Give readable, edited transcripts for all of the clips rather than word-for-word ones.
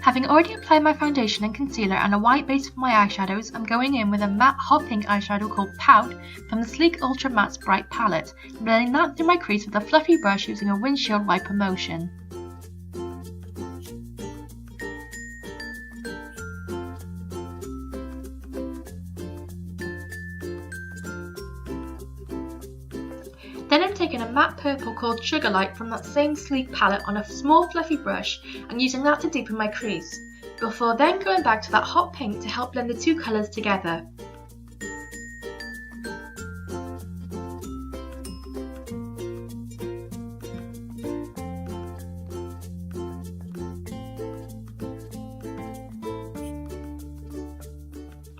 Having already applied my foundation and concealer and a white base for my eyeshadows, I'm going in with a matte hot pink eyeshadow called Pout from the Sleek Ultra Matte Sprite palette, and blending that through my crease with a fluffy brush using a windshield wiper motion. Then I'm taking a matte purple called Spolight from that same Sleek palette on a small fluffy brush and using that to deepen my crease, before then going back to that hot pink to help blend the two colours together.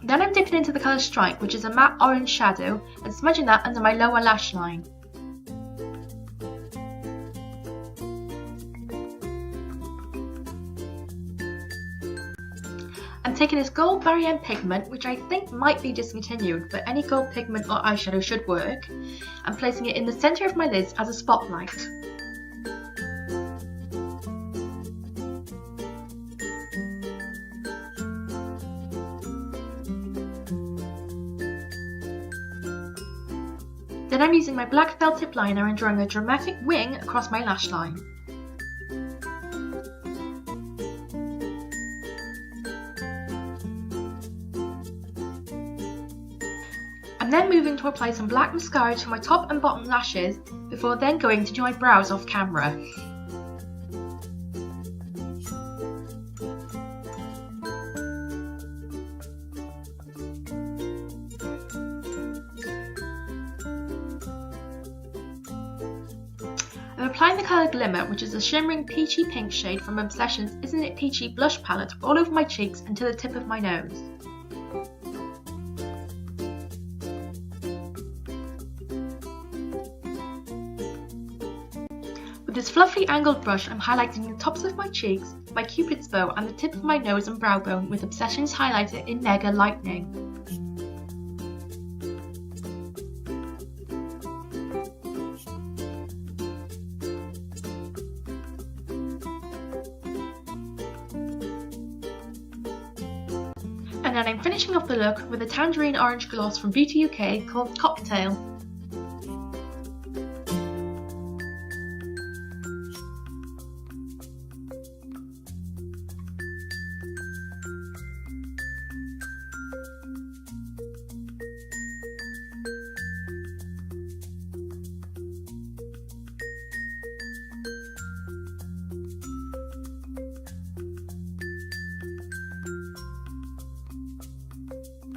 Then I'm dipping into the colour Strike, which is a matte orange shadow, and smudging that under my lower lash line. I'm taking this gold Barry pigment, which I think might be discontinued, but any gold pigment or eyeshadow should work, and placing it in the centre of my lids as a spotlight. Then I'm using my black felt tip liner and drawing a dramatic wing across my lash line. I'm then moving to apply some black mascara to my top and bottom lashes before then going to do my brows off camera. I'm applying the colour Glimmer, which is a shimmering peachy pink shade from Obsession's Isn't It Peachy blush palette, all over my cheeks and to the tip of my nose. With this fluffy angled brush, I'm highlighting the tops of my cheeks, my cupid's bow and the tip of my nose and brow bone with Obsession's highlighter in Mega Lightning. And then I'm finishing off the look with a tangerine orange gloss from Beauty UK called Cocktail.